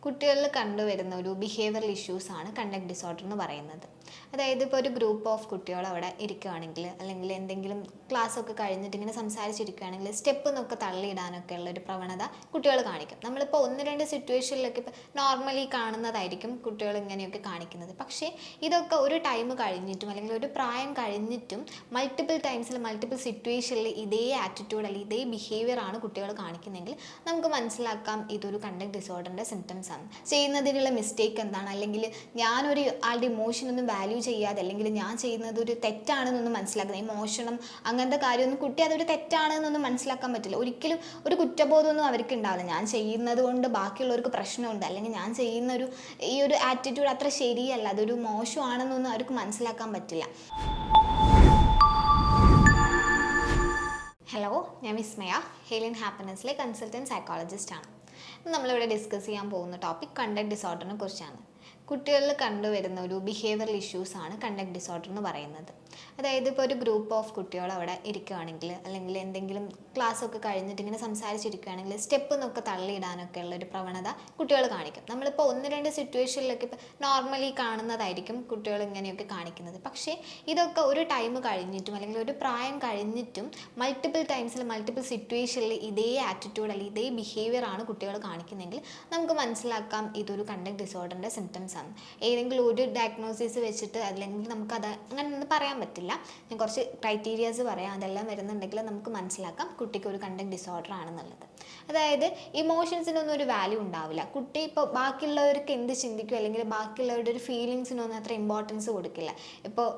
കുട്ടികളിൽ കണ്ടുവരുന്ന ഒരു ബിഹേവിയറൽ ഇഷ്യൂസാണ് കണ്ടക്ട് ഡിസോർഡർ എന്ന് പറയുന്നത്. അതായത് ഇപ്പോൾ ഒരു ഗ്രൂപ്പ് ഓഫ് കുട്ടികൾ അവിടെ ഇരിക്കുകയാണെങ്കിൽ, അല്ലെങ്കിൽ എന്തെങ്കിലും ക്ലാസ് ഒക്കെ കഴിഞ്ഞിട്ട് ഇങ്ങനെ സംസാരിച്ചിരിക്കുകയാണെങ്കിൽ സ്റ്റെപ്പ് എന്നൊക്കെ തള്ളിയിടാനൊക്കെ ഉള്ള ഒരു പ്രവണത കുട്ടികൾ കാണിക്കും. നമ്മളിപ്പോൾ ഒന്ന് രണ്ട് സിറ്റുവേഷനിലൊക്കെ ഇപ്പോൾ നോർമലി കാണുന്നതായിരിക്കും കുട്ടികൾ ഇങ്ങനെയൊക്കെ കാണിക്കുന്നത്. പക്ഷേ ഇതൊക്കെ ഒരു ടൈം കഴിഞ്ഞിട്ടും അല്ലെങ്കിൽ ഒരു പ്രായം കഴിഞ്ഞിട്ടും മൾട്ടിപ്പിൾ ടൈംസിൽ മൾട്ടിപ്പിൾ സിറ്റുവേഷനിൽ ഇതേ ആറ്റിറ്റ്യൂഡ് അല്ലെങ്കിൽ ഇതേ ബിഹേവിയർ ആണ് കുട്ടികൾ കാണിക്കുന്നതെങ്കിൽ നമുക്ക് മനസ്സിലാക്കാം ഇതൊരു കണ്ടക്ട് ഡിസോർഡറിൻ്റെ സിംറ്റംസ് ആണ്. ചെയ്യുന്നതിനുള്ള മിസ്റ്റേക്ക് എന്താണ്, അല്ലെങ്കിൽ ഞാനൊരു ആളുടെ ഇമോഷൻ ഒന്നും വാല്യൂ ചെയ്യാതെ, അല്ലെങ്കിൽ ഞാൻ ചെയ്യുന്നത് ഒരു തെറ്റാണെന്നൊന്നും മനസ്സിലാക്കുന്നത്, ഇമോഷനും അങ്ങനത്തെ കാര്യമൊന്നും കുട്ടി അതൊരു തെറ്റാണെന്നൊന്നും മനസ്സിലാക്കാൻ പറ്റില്ല. ഒരിക്കലും ഒരു കുറ്റബോധമൊന്നും അവർക്ക് ഉണ്ടാവില്ല. ഞാൻ ചെയ്യുന്നത് കൊണ്ട് ബാക്കിയുള്ളവർക്ക് പ്രശ്നമുണ്ട്, അല്ലെങ്കിൽ ഞാൻ ചെയ്യുന്ന ഈ ഒരു ആറ്റിറ്റ്യൂഡ് അത്ര ശരിയല്ല, അതൊരു മോശമാണെന്നൊന്നും അവർക്ക് മനസ്സിലാക്കാൻ പറ്റില്ല. ഹലോ, ഞാൻ വിസ്മയ, ഹീലിംഗ് ഹാപ്പിനെസ്സിലെ കൺസൾട്ടൻറ്റ് സൈക്കോളജിസ്റ്റ് ആണ്. നമ്മളിവിടെ ഡിസ്കസ് ചെയ്യാൻ പോകുന്ന ടോപ്പിക് കണ്ടക്ട് ഡിസോർഡറിനെ കുറിച്ചാണ്. കുട്ടികളിൽ കണ്ടുവരുന്ന ഒരു ബിഹേവിയറൽ ഇഷ്യൂസാണ് കണ്ടക്ട് ഡിസോർഡർ എന്ന് പറയുന്നത്. അതായത് ഇപ്പോൾ ഒരു ഗ്രൂപ്പ് ഓഫ് കുട്ടികൾ അവിടെ ഇരിക്കുകയാണെങ്കിൽ, അല്ലെങ്കിൽ എന്തെങ്കിലും ക്ലാസ് ഒക്കെ കഴിഞ്ഞിട്ട് ഇങ്ങനെ സംസാരിച്ചിരിക്കുകയാണെങ്കിൽ സ്റ്റെപ്പ് എന്നൊക്കെ തള്ളിയിടാനൊക്കെ ഉള്ള ഒരു പ്രവണത കുട്ടികൾ കാണിക്കും. നമ്മളിപ്പോൾ ഒന്ന് രണ്ട് സിറ്റുവേഷനിലൊക്കെ ഇപ്പോൾ നോർമലി കാണുന്നതായിരിക്കും കുട്ടികൾ ഇങ്ങനെയൊക്കെ കാണിക്കുന്നത്. പക്ഷേ ഇതൊക്കെ ഒരു ടൈം കഴിഞ്ഞിട്ടും അല്ലെങ്കിൽ ഒരു പ്രായം കഴിഞ്ഞിട്ടും മൾട്ടിപ്പിൾ ടൈംസിൽ മൾട്ടിപ്പിൾ സിറ്റുവേഷനിൽ ഇതേ ആറ്റിറ്റ്യൂഡ് അല്ലെങ്കിൽ ഇതേ ബിഹേവിയർ ആണ് കുട്ടികൾ കാണിക്കുന്നതെങ്കിൽ നമുക്ക് മനസ്സിലാക്കാം ഇതൊരു കണ്ടക്ട് ഡിസോർഡറിൻ്റെ സിംറ്റംസ് ആണ്. ഏതെങ്കിലും ഒരു ഡയഗ്നോസിസ് വെച്ചിട്ട് അല്ലെങ്കിൽ നമുക്കത് അങ്ങനെ ഒന്നും പറയാൻ പറ്റില്ല. ഞാൻ കുറച്ച് ക്രൈറ്റീരിയാസ് പറയാം, അതെല്ലാം വരുന്നുണ്ടെങ്കിൽ നമുക്ക് മനസ്സിലാക്കാം കുട്ടിക്ക് ഒരു കണ്ടക്ട് ഡിസോർഡർ ആണെന്നുള്ളത്. അതായത് ഇമോഷൻസിനൊന്നും ഒരു വാല്യൂ ഉണ്ടാവില്ല. കുട്ടി ഇപ്പോൾ ബാക്കിയുള്ളവർക്ക് എന്ത് ചിന്തിക്കും, അല്ലെങ്കിൽ ബാക്കിയുള്ളവരുടെ ഒരു ഫീലിങ്സിനൊന്നും അത്ര ഇമ്പോർട്ടൻസ് കൊടുക്കില്ല. ഇപ്പോൾ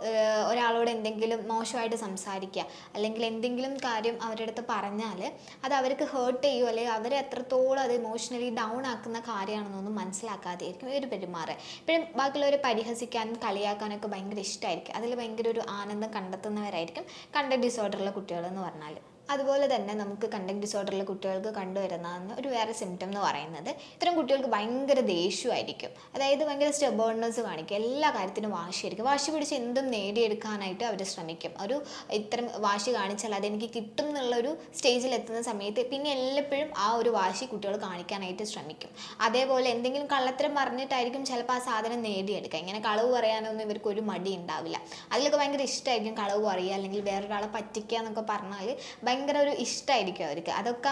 ഒരാളോട് എന്തെങ്കിലും മോശമായിട്ട് സംസാരിക്കുക, അല്ലെങ്കിൽ എന്തെങ്കിലും കാര്യം അവരുടെ അടുത്ത് പറഞ്ഞാൽ അത് അവർക്ക് ഹേർട്ട് ചെയ്യുമോ, അല്ലെങ്കിൽ അവരെ എത്രത്തോളം അത് ഇമോഷണലി ഡൗൺ ആക്കുന്ന കാര്യമാണെന്നൊന്നും മനസ്സിലാക്കാതെയായിരിക്കും ഇവർ പെരുമാറുക. ഇപ്പോഴും ബാക്കിയുള്ളവരെ പരിഹസിക്കാനും കളിയാക്കാനൊക്കെ ഭയങ്കര ഇഷ്ടമായിരിക്കും. അതിൽ ഭയങ്കര ഒരു ആനന്ദം കണ്ടെത്തുന്നവരായിരിക്കും കണ്ടക്ട് ഡിസോർഡറുള്ള കുട്ടികളെന്ന് പറഞ്ഞാൽ. അതുപോലെ തന്നെ നമുക്ക് കണ്ടക്ട് ഡിസോർഡറിലെ കുട്ടികൾക്ക് കണ്ടുവരുന്ന ഒരു വേറെ സിംറ്റം എന്ന് പറയുന്നത്, ഇത്തരം കുട്ടികൾക്ക് ഭയങ്കര ദേഷ്യമായിരിക്കും. അതായത് ഭയങ്കര സ്റ്റബേൺനെസ് കാണിക്കും, എല്ലാ കാര്യത്തിനും വാശിയായിരിക്കും. വാശി പിടിച്ച് എന്തും നേടിയെടുക്കാനായിട്ട് അവർ ശ്രമിക്കും. ഇത്തരം വാശി കാണിച്ചാൽ അതെനിക്ക് കിട്ടും എന്നുള്ളൊരു സ്റ്റേജിൽ എത്തുന്ന സമയത്ത് പിന്നെ എല്ലപ്പോഴും ആ ഒരു വാശി കുട്ടികൾ കാണിക്കാനായിട്ട് ശ്രമിക്കും. അതേപോലെ എന്തെങ്കിലും കള്ളത്തരം പറഞ്ഞിട്ടായിരിക്കും ചിലപ്പോൾ ആ സാധനം നേടിയെടുക്കുക. ഇങ്ങനെ കളവ് പറയാനൊന്നും ഇവർക്ക് ഒരു മടി ഉണ്ടാവില്ല. അതിലൊക്കെ ഭയങ്കര ഇഷ്ടമായിരിക്കും കളവ് പറയുക, അല്ലെങ്കിൽ വേറൊരാളെ പറ്റിക്കുക എന്നൊക്കെ പറഞ്ഞാൽ ഭയങ്കര ഒരു ഇഷ്ടമായിരിക്കും അവർക്ക്. അതൊക്കെ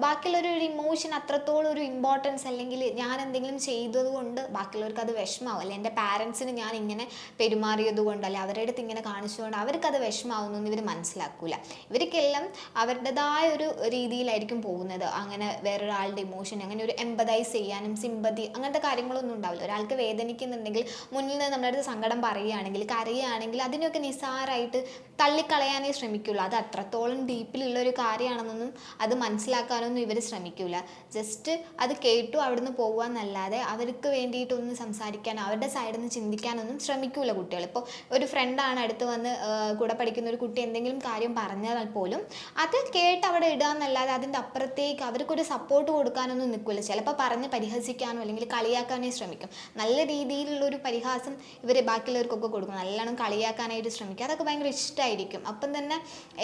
ബാക്കിയുള്ളൊരു ഇമോഷൻ അത്രത്തോളം ഒരു ഇമ്പോർട്ടൻസ്, അല്ലെങ്കിൽ ഞാൻ എന്തെങ്കിലും ചെയ്തത് കൊണ്ട് ബാക്കിയുള്ളവർക്ക് അത് വിഷമാവും, അല്ലെങ്കിൽ എൻ്റെ പാരൻസിന് ഞാൻ ഇങ്ങനെ പെരുമാറിയത് കൊണ്ട്, അല്ലെങ്കിൽ അവരുടെ അടുത്ത് ഇങ്ങനെ കാണിച്ചുകൊണ്ട് അവർക്കത് വിഷമാവുന്നൊന്നും ഇവർ മനസ്സിലാക്കില്ല. ഇവർക്കെല്ലാം അവരുടേതായ ഒരു രീതിയിലായിരിക്കും പോകുന്നത്. അങ്ങനെ വേറൊരാളുടെ ഇമോഷൻ അങ്ങനെ ഒരു എമ്പതൈസ് ചെയ്യാനും സിമ്പതി അങ്ങനത്തെ കാര്യങ്ങളൊന്നും ഉണ്ടാവില്ല. ഒരാൾക്ക് വേദനിക്കുന്നുണ്ടെങ്കിൽ മുന്നിൽ നിന്ന് നമ്മുടെ അടുത്ത് സങ്കടം പറയുകയാണെങ്കിൽ, കരയുകയാണെങ്കിൽ അതിനൊക്കെ നിസ്സാരമായിട്ട് തള്ളിക്കളയാനേ ശ്രമിക്കുള്ളൂ. അത് അത്രത്തോളം ഡീപ്പിലുള്ളൊരു കാര്യമാണെന്നൊന്നും അത് മനസ്സിലാക്കാനൊന്നും ഇവർ ശ്രമിക്കില്ല. ജസ്റ്റ് അത് കേട്ടു അവിടുന്ന് പോകുകയെന്നല്ലാതെ അവർക്ക് വേണ്ടിയിട്ടൊന്നും സംസാരിക്കാൻ, അവരുടെ സൈഡിൽ നിന്ന് ചിന്തിക്കാനൊന്നും ശ്രമിക്കില്ല കുട്ടികൾ. ഇപ്പോൾ ഒരു ഫ്രണ്ടാണ് അടുത്ത് വന്ന് കൂടെ പഠിക്കുന്ന ഒരു കുട്ടി എന്തെങ്കിലും കാര്യം പറഞ്ഞാൽ പോലും അത് കേട്ട് അവിടെ ഇടുകയെന്നല്ലാതെ അതിൻ്റെ അപ്പുറത്തേക്ക് അവർക്കൊരു സപ്പോർട്ട് കൊടുക്കാനൊന്നും നിൽക്കില്ല. ചിലപ്പോൾ പറഞ്ഞ് പരിഹസിക്കാനോ അല്ലെങ്കിൽ കളിയാക്കാനേ ശ്രമിക്കും. നല്ല രീതിയിലുള്ളൊരു പരിഹാസം ഇവർ ബാക്കിയുള്ളവർക്കൊക്കെ കൊടുക്കും, നല്ലോണം കളിയാക്കാനായിട്ട് ശ്രമിക്കും. അതൊക്കെ ഭയങ്കര ഇഷ്ടമായിരിക്കും. അപ്പം തന്നെ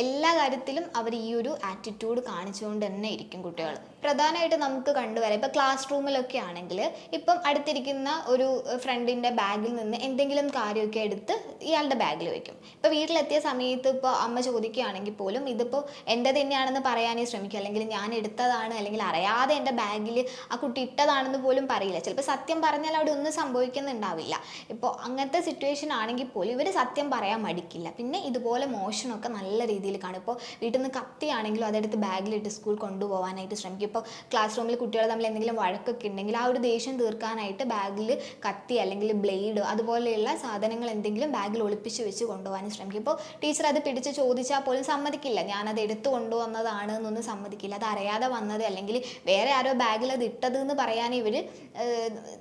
എല്ലാ കാര്യത്തിലും അവർ ഈ ഒരു ആറ്റിറ്റ്യൂഡ് കാണിച്ചുകൊണ്ട് തന്നെ ഇരിക്കും കുട്ടികൾ. പ്രധാനമായിട്ട് നമുക്ക് കണ്ടുവരാം, ഇപ്പോൾ ക്ലാസ് റൂമിലൊക്കെ ആണെങ്കിൽ ഇപ്പം അടുത്തിരിക്കുന്ന ഒരു ഫ്രണ്ടിൻ്റെ ബാഗിൽ നിന്ന് എന്തെങ്കിലും കാര്യമൊക്കെ എടുത്ത് ഇയാളുടെ ബാഗിൽ വയ്ക്കും. ഇപ്പോൾ വീട്ടിലെത്തിയ സമയത്ത് ഇപ്പോൾ അമ്മ ചോദിക്കുകയാണെങ്കിൽ പോലും ഇതിപ്പോൾ എൻ്റെ തന്നെയാണെന്ന് പറയാനേ ശ്രമിക്കും, അല്ലെങ്കിൽ ഞാൻ എടുത്തതാണ്, അല്ലെങ്കിൽ അറിയാതെ എൻ്റെ ബാഗിൽ ആ കുട്ടി ഇട്ടതാണെന്ന് പോലും പറയില്ല. ചിലപ്പോൾ സത്യം പറഞ്ഞാൽ അവിടെ ഒന്നും സംഭവിക്കുന്നുണ്ടാവില്ല. ഇപ്പോൾ അങ്ങനത്തെ സിറ്റുവേഷൻ ആണെങ്കിൽ പോലും ഇവർ സത്യം പറയാൻ മടിക്കില്ല. പിന്നെ ഇതുപോലെ മോഷണമൊക്കെ നല്ല രീതിയിൽ കാണും. ഇപ്പോൾ വീട്ടിൽ നിന്ന് കത്തിയാണെങ്കിലും അതെടുത്ത് ബാഗിലിട്ട് സ്കൂൾ കൊണ്ടുപോകാനായിട്ട് ശ്രമിക്കും. ഇപ്പോൾ ക്ലാസ് റൂമിൽ കുട്ടികൾ തമ്മിൽ എന്തെങ്കിലും വഴക്കൊക്കെ ഉണ്ടെങ്കിൽ ആ ഒരു ദേഷ്യം തീർക്കാനായിട്ട് ബാഗിൽ കത്തി അല്ലെങ്കിൽ ബ്ലേഡ് അതുപോലെയുള്ള സാധനങ്ങൾ എന്തെങ്കിലും ബാഗിൽ ഒളിപ്പിച്ച് വെച്ച് കൊണ്ടുപോകാനും ശ്രമിക്കും. ഇപ്പോൾ ടീച്ചർ അത് പിടിച്ച് ചോദിച്ചാൽ പോലും സമ്മതിക്കില്ല, ഞാനത് എടുത്തു കൊണ്ടുവന്നതാണ് എന്നൊന്നും സമ്മതിക്കില്ല. അത് അറിയാതെ വന്നത്, അല്ലെങ്കിൽ വേറെ ആരോ ബാഗിൽ അത് ഇട്ടത് എന്ന് പറയാൻ ഇവർ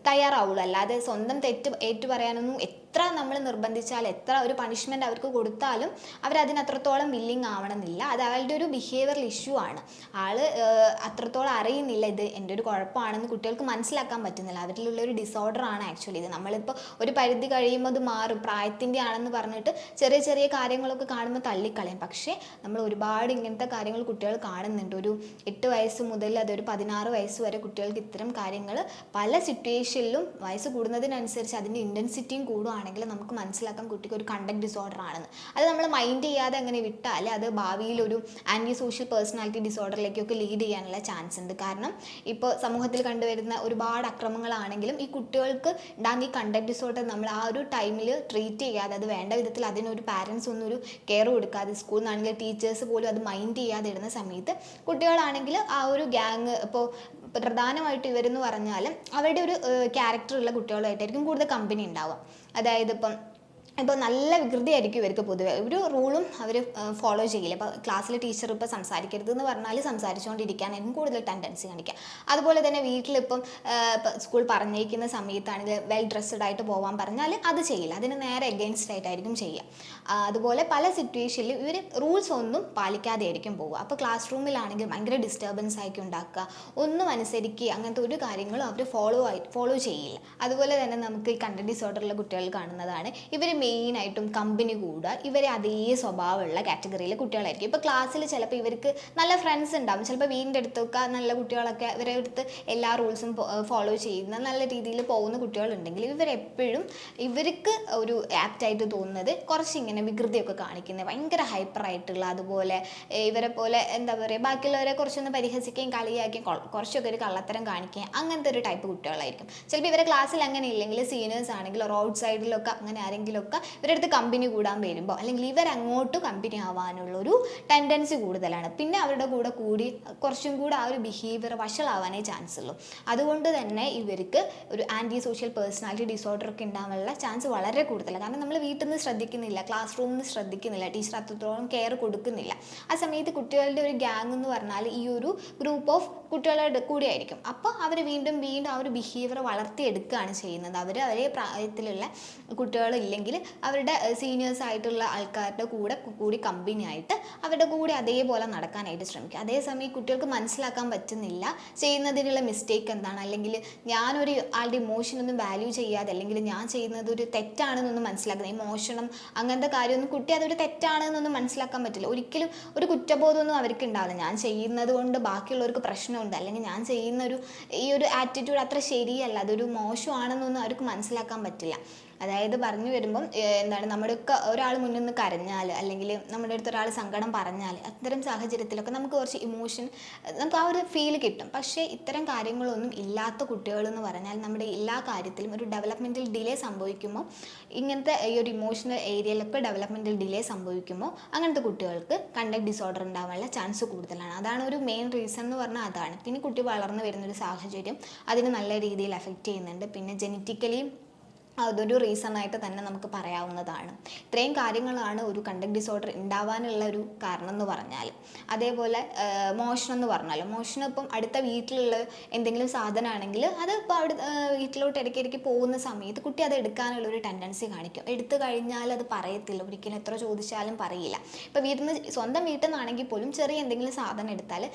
തയ്യാറാവുള്ളൂ. അല്ലാതെ സ്വന്തം തെറ്റ് ഏറ്റു പറയാനൊന്നും എത്ര നമ്മൾ നിർബന്ധിച്ചാൽ, എത്ര ഒരു പണിഷ്മെൻറ്റ് അവർക്ക് കൊടുത്താലും അവരതിനത്രത്തോളം വില്ലിങ് ആവണമെന്നില്ല. അത് അയാളുടെ ഒരു ബിഹേവിയറൽ ഇഷ്യൂ ആണ്. ആൾ അത്രത്തോളം അറിയുന്നില്ല ഇത് എൻ്റെ ഒരു കുഴപ്പമാണെന്ന് കുട്ടികൾക്ക് മനസ്സിലാക്കാൻ പറ്റുന്നില്ല. അവരിലുള്ള ഒരു ഡിസോർഡർ ആണ് ആക്ച്വലി ഇത്. നമ്മളിപ്പോൾ ഒരു പരിധി കഴിയുമ്പോൾ അത് മാറും, പ്രായത്തിൻ്റെ ആണെന്ന് പറഞ്ഞിട്ട് ചെറിയ ചെറിയ കാര്യങ്ങളൊക്കെ കാണുമ്പോൾ തള്ളിക്കളയും. പക്ഷേ നമ്മൾ ഒരുപാട് ഇങ്ങനത്തെ കാര്യങ്ങൾ കുട്ടികൾ കാണുന്നുണ്ട്. ഒരു 8 വയസ്സ് മുതൽ അതൊരു 16 വയസ്സ് വരെ കുട്ടികൾക്ക് ഇത്തരം കാര്യങ്ങൾ പല സിറ്റുവേഷനിലും വയസ്സ് കൂടുന്നതിനനുസരിച്ച് അതിൻ്റെ ഇൻറ്റൻസിറ്റിയും കൂടുകയാണെങ്കിൽ നമുക്ക് മനസ്സിലാക്കാം കുട്ടിക്ക് ഒരു കണ്ടക്ട് ഡിസോർഡർ ആണെന്ന്. അത് നമ്മൾ മൈൻഡ് ചെയ്യാതെ അങ്ങനെ വിട്ടാൽ അത് ഭാവിയിൽ ഒരു ആൻറ്റി സോഷ്യൽ പേഴ്സണാലിറ്റി ഡിസോർഡറിലേക്കൊക്കെ ലീഡ് ചെയ്യാനുള്ള ചാൻസ് ഉണ്ട്. കാരണം ഇപ്പോൾ സമൂഹത്തിൽ കണ്ടുവരുന്ന ഒരുപാട് അക്രമങ്ങളാണെങ്കിലും ഈ കുട്ടികൾക്ക് ഉണ്ടാകുന്ന ഈ കണ്ടക്ട് ഡിസോർഡർ നമ്മൾ ആ ഒരു ടൈമിൽ ട്രീറ്റ് ചെയ്യാതെ, അത് വേണ്ട വിധത്തിൽ അതിനൊരു പാരൻസ് ഒന്നും ഒരു കെയർ കൊടുക്കാതെ, സ്കൂളിൽ നിന്നാണെങ്കിൽ ടീച്ചേഴ്സ് പോലും അത് മൈൻഡ് ചെയ്യാതെ ഇടുന്ന സമയത്ത് കുട്ടികളാണെങ്കിൽ ആ ഒരു ഗ്യാങ്, ഇപ്പോൾ പ്രധാനമായിട്ട് ഇവരെന്ന് പറഞ്ഞാൽ അവരുടെ ഒരു ക്യാരക്ടറുള്ള കുട്ടികളായിട്ടായിരിക്കും കൂടുതൽ കമ്പനി ഉണ്ടാവുക. അതായത് ഇപ്പോൾ നല്ല വികൃതിയായിരിക്കും ഇവർക്ക് പൊതുവെ. ഒരു റൂളും അവർ ഫോളോ ചെയ്യില്ല. ഇപ്പോൾ ക്ലാസ്സിൽ ടീച്ചർ ഇപ്പോൾ സംസാരിക്കരുത് എന്ന് പറഞ്ഞാൽ സംസാരിച്ചുകൊണ്ടിരിക്കാനായിരിക്കും കൂടുതൽ ടെൻഡൻസി കാണിക്കുക. അതുപോലെ തന്നെ വീട്ടിലിപ്പം സ്കൂൾ പറഞ്ഞേക്കുന്ന സമയത്താണെങ്കിൽ വെൽ ഡ്രസ്ഡ് ആയിട്ട് പോകാൻ പറഞ്ഞാൽ അത് ചെയ്യില്ല, അതിന് നേരെ എഗെയിൻസ്റ്റ് ആയിട്ടായിരിക്കും ചെയ്യുക. അതുപോലെ പല സിറ്റുവേഷനിലും ഇവർ റൂൾസ് ഒന്നും പാലിക്കാതെ ആയിരിക്കും പോവുക. അപ്പോൾ ക്ലാസ് റൂമിലാണെങ്കിൽ ഭയങ്കര ഡിസ്റ്റർബൻസ് ആയിരിക്കും ഉണ്ടാക്കുക, ഒന്നും അനുസരിക്കുക, അങ്ങനത്തെ ഒരു കാര്യങ്ങളും അവർ ഫോളോ ചെയ്യില്ല. അതുപോലെ തന്നെ നമുക്ക് ഈ കണ്ടക്ട് ഡിസോർഡറുള്ള കുട്ടികൾ കാണുന്നതാണ്, ഇവർ മെയിനായിട്ടും കമ്പനി കൂടുക ഇവരെ അതേ സ്വഭാവമുള്ള കാറ്റഗറിയിലെ കുട്ടികളായിരിക്കും. ഇപ്പോൾ ക്ലാസ്സിൽ ചിലപ്പോൾ ഇവർക്ക് നല്ല ഫ്രണ്ട്സ് ഉണ്ടാവും, ചിലപ്പോൾ വീടിൻ്റെ അടുത്തൊക്കെ നല്ല കുട്ടികളൊക്കെ ഇവരെ അടുത്ത് എല്ലാ റൂൾസും ഫോളോ ചെയ്യുന്ന നല്ല രീതിയിൽ പോകുന്ന കുട്ടികളുണ്ടെങ്കിൽ ഇവരെപ്പോഴും ഇവർക്ക് ഒരു ആപ്റ്റായിട്ട് തോന്നുന്നത് കുറച്ച് ഇങ്ങനെ വികൃതിയൊക്കെ കാണിക്കുന്നത്, ഭയങ്കര ഹൈപ്പറായിട്ടുള്ള, അതുപോലെ ഇവരെ പോലെ എന്താ പറയുക ബാക്കിയുള്ളവരെ കുറച്ചൊന്ന് പരിഹസിക്കുകയും കളിയാക്കുകയും കുറച്ചൊക്കെ ഒരു കള്ളത്തരം കാണിക്കുകയും അങ്ങനത്തെ ഒരു ടൈപ്പ് കുട്ടികളായിരിക്കും. ചിലപ്പോൾ ഇവരെ ക്ലാസ്സിൽ അങ്ങനെ ഇല്ലെങ്കിൽ സീനിയേഴ്സ് ആണെങ്കിലും റോഡ് സൈഡിലൊക്കെ അങ്ങനെ ആരെങ്കിലുമൊക്കെ ഇവരുടെ അടുത്ത് കമ്പനി കൂടാൻ വരുമ്പോൾ അല്ലെങ്കിൽ ഇവരങ്ങോട്ട് കമ്പനി ആവാനുള്ളൊരു ടെൻഡൻസി കൂടുതലാണ്. പിന്നെ അവരുടെ കൂടെ കൂടി കുറച്ചും കൂടെ ആ ഒരു ബിഹേവിയർ വഷളാവാനേ ചാൻസ് ഉള്ളൂ. അതുകൊണ്ട് തന്നെ ഇവർക്ക് ഒരു ആൻറ്റി സോഷ്യൽ പേഴ്സണാലിറ്റി ഡിസോർഡർ ഒക്കെ ഉണ്ടാവാനുള്ള ചാൻസ് വളരെ കൂടുതലാണ്. കാരണം നമ്മൾ വീട്ടിൽ നിന്ന് ശ്രദ്ധിക്കുന്നില്ല, ക്ലാസ് റൂമിൽ നിന്ന് ശ്രദ്ധിക്കുന്നില്ല, ടീച്ചർ അത്രത്തോളം കെയർ കൊടുക്കുന്നില്ല. ആ സമയത്ത് കുട്ടികളുടെ ഒരു ഗ്യാങ് എന്ന് പറഞ്ഞാൽ ഈ ഒരു ഗ്രൂപ്പ് ഓഫ് കുട്ടികളുടെ കൂടെ ആയിരിക്കും. അപ്പോൾ അവർ വീണ്ടും ആ ഒരു ബിഹേവിയർ വളർത്തിയെടുക്കുകയാണ് ചെയ്യുന്നത്. അവരെ പ്രായത്തിലുള്ള കുട്ടികളില്ലെങ്കിൽ അവരുടെ സീനിയേഴ്സ് ആയിട്ടുള്ള ആൾക്കാരുടെ കൂടി കമ്പനി ആയിട്ട് അവരുടെ കൂടെ അതേപോലെ നടക്കാനായിട്ട് ശ്രമിക്കുക. അതേസമയം കുട്ടികൾക്ക് മനസ്സിലാക്കാൻ പറ്റുന്നില്ല ചെയ്യുന്നതിനുള്ള മിസ്റ്റേക്ക് എന്താണ്, അല്ലെങ്കിൽ ഞാനൊരു ആളുടെ ഇമോഷനൊന്നും വാല്യൂ ചെയ്യാതെ, അല്ലെങ്കിൽ ഞാൻ ചെയ്യുന്നത് ഒരു തെറ്റാണെന്നൊന്നും മനസ്സിലാക്കുന്നത്, ഇമോഷനും അങ്ങനത്തെ കാര്യമൊന്നും കുട്ടി അതൊരു തെറ്റാണെന്നൊന്നും മനസ്സിലാക്കാൻ പറ്റില്ല. ഒരിക്കലും ഒരു കുറ്റബോധമൊന്നും അവർക്ക് ഉണ്ടാവില്ല. ഞാൻ ചെയ്യുന്നത് കൊണ്ട് ബാക്കിയുള്ളവർക്ക് പ്രശ്നമുണ്ട്, അല്ലെങ്കിൽ ഞാൻ ചെയ്യുന്ന ഈ ഒരു ആറ്റിറ്റ്യൂഡ് അത്ര ശരിയല്ല, അതൊരു മോശമാണെന്നൊന്നും അവർക്ക് മനസ്സിലാക്കാൻ പറ്റില്ല. അതായത് പറഞ്ഞു വരുമ്പം എന്താണ്, നമ്മുടെയൊക്കെ ഒരാൾ മുന്നിൽ നിന്ന് കരഞ്ഞാൽ, അല്ലെങ്കിൽ നമ്മുടെ അടുത്ത് ഒരാൾ സങ്കടം പറഞ്ഞാൽ, അത്തരം സാഹചര്യത്തിലൊക്കെ നമുക്ക് കുറച്ച് ഇമോഷൻ, നമുക്ക് ആ ഒരു ഫീൽ കിട്ടും. പക്ഷേ ഇത്തരം കാര്യങ്ങളൊന്നും ഇല്ലാത്ത കുട്ടികളെന്ന് പറഞ്ഞാൽ നമ്മുടെ എല്ലാ കാര്യത്തിലും ഒരു ഡെവലപ്മെൻറ്റൽ ഡിലേ സംഭവിക്കുമ്പോൾ, ഇങ്ങനത്തെ ഈ ഒരു ഇമോഷണൽ ഏരിയയിലൊക്കെ ഡെവലപ്മെൻറ്റൽ ഡിലേ സംഭവിക്കുമ്പോൾ അങ്ങനത്തെ കുട്ടികൾക്ക് കണ്ടക്ട് ഡിസോർഡർ ഉണ്ടാവാനുള്ള ചാൻസ് കൂടുതലാണ്. അതാണ് ഒരു മെയിൻ റീസൺ എന്ന് പറഞ്ഞാൽ അതാണ്. പിന്നെ കുട്ടി വളർന്നു വരുന്നൊരു സാഹചര്യം അതിന് നല്ല രീതിയിൽ എഫക്റ്റ് ചെയ്യുന്നുണ്ട്. പിന്നെ ജെനറ്റിക്കലി അതൊരു റീസണായിട്ട് തന്നെ നമുക്ക് പറയാവുന്നതാണ്. ഇത്രയും കാര്യങ്ങളാണ് ഒരു കണ്ടക്ട് ഡിസോർഡർ ഉണ്ടാവാനുള്ള ഒരു കാരണം എന്ന് പറഞ്ഞാൽ. അതേപോലെ മോഷണം എന്ന് പറഞ്ഞാൽ, മോഷണം ഇപ്പം അടുത്ത വീട്ടിലുള്ള എന്തെങ്കിലും സാധനമാണെങ്കിൽ അത് ഇപ്പോൾ അവിടെ വീട്ടിലോട്ട് ഇടയ്ക്കിടയ്ക്ക് പോകുന്ന സമയത്ത് കുട്ടി അത് എടുക്കാനുള്ളൊരു ടെൻഡൻസി കാണിക്കും. എടുത്തു കഴിഞ്ഞാൽ അത് പറയത്തില്ല, ഒരിക്കലും എത്ര ചോദിച്ചാലും പറയില്ല. ഇപ്പോൾ സ്വന്തം വീട്ടിൽ നിന്നാണെങ്കിൽ പോലും ചെറിയ എന്തെങ്കിലും സാധനം എടുത്താൽ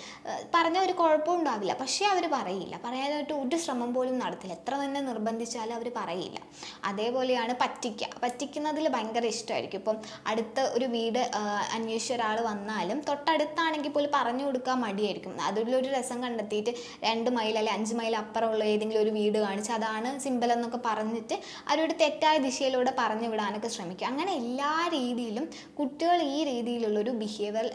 പറഞ്ഞ ഒരു കുഴപ്പവും ഉണ്ടാവില്ല, പക്ഷേ അവർ പറയില്ല, പറയാനായിട്ട് ഒരു ശ്രമം പോലും നടത്തില്ല, എത്ര തന്നെ നിർബന്ധിച്ചാലും അവർ പറയില്ല. അതേപോലെയാണ് പറ്റിക്കുന്നതിൽ ഭയങ്കര ഇഷ്ടമായിരിക്കും. ഇപ്പം അടുത്ത ഒരു വീട് അന്വേഷിച്ച ഒരാൾ വന്നാലും തൊട്ടടുത്താണെങ്കിൽ പോലും പറഞ്ഞു കൊടുക്കാൻ മടിയായിരിക്കും. അതിലൊരു രസം കണ്ടെത്തിയിട്ട് 2 മൈൽ അല്ലെങ്കിൽ 5 മൈൽ അപ്പുറമുള്ള ഏതെങ്കിലും ഒരു വീട് കാണിച്ച് അതാണ് സിമ്പിൾ എന്നൊക്കെ പറഞ്ഞിട്ട് അവരോട് തെറ്റായ ദിശയിലൂടെ പറഞ്ഞു വിടാനൊക്കെ ശ്രമിക്കും. അങ്ങനെ എല്ലാ രീതിയിലും കുട്ടികൾ ഈ രീതിയിലുള്ളൊരു ബിഹേവിയർ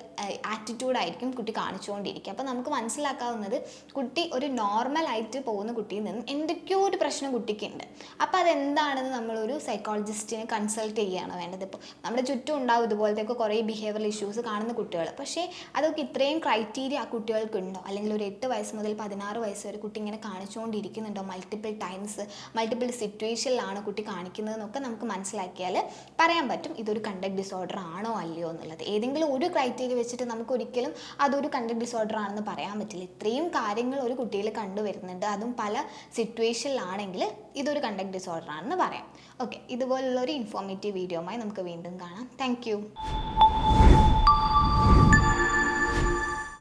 ആറ്റിറ്റ്യൂഡായിരിക്കും കുട്ടി കാണിച്ചുകൊണ്ടിരിക്കുക. അപ്പോൾ നമുക്ക് മനസ്സിലാക്കാവുന്നത് കുട്ടി ഒരു നോർമലായിട്ട് പോകുന്ന കുട്ടിയിൽ നിന്നും എന്തൊക്കെയോ ഒരു പ്രശ്നം കുട്ടിക്കുണ്ട്. അപ്പോൾ അതെന്താണെന്ന് നമ്മളൊരു സൈക്കോളജിസ്റ്റിനെ കൺസൾട്ട് ചെയ്യുകയാണ് വേണ്ടത്. ഇപ്പോൾ നമ്മുടെ ചുറ്റും ഉണ്ടാവും ഇതുപോലത്തെയൊക്കെ കുറേ ബിഹേവിയറൽ ഇഷ്യൂസ് കാണുന്ന കുട്ടികൾ. പക്ഷേ അതൊക്കെ ഇത്രയും ക്രൈറ്റീരിയ ആ കുട്ടികൾക്കുണ്ടോ, അല്ലെങ്കിൽ ഒരു 8 വയസ്സ് മുതൽ 16 വയസ്സ് വരെ കുട്ടി ഇങ്ങനെ കാണിച്ചുകൊണ്ടിരിക്കുന്നുണ്ടോ, മൾട്ടിപ്പിൾ ടൈംസ് മൾട്ടിപ്പിൾ സിറ്റുവേഷനിലാണ് കുട്ടി കാണിക്കുന്നതെന്നൊക്കെ നമുക്ക് മനസ്സിലാക്കിയാൽ പറയാൻ പറ്റും ഇതൊരു കണ്ടക്ട് ഡിസോർഡർ ആണോ അല്ലയോ എന്നുള്ളത്. ഏതെങ്കിലും ഒരു ക്രൈറ്റീരിയ വെച്ചിട്ട് നമുക്ക് ഒരിക്കലും അതൊരു കണ്ടക്ട് ഡിസോർഡർ ആണെന്ന് പറയാൻ പറ്റില്ല. ഇത്രയും കാര്യങ്ങൾ ഒരു കുട്ടിയിൽ കണ്ടുവരുന്നുണ്ട്, അതും പല സിറ്റുവേഷനിലാണെങ്കിൽ ഇതൊരു കണ്ടക്ട് ഡിസോർഡർ ആണെന്ന് പറയാം. ഓക്കെ, ഇതുപോലുള്ള ഒരു ഇൻഫോർമേറ്റീവ് വീഡിയോയുമായി നമുക്ക് വീണ്ടും കാണാം. താങ്ക്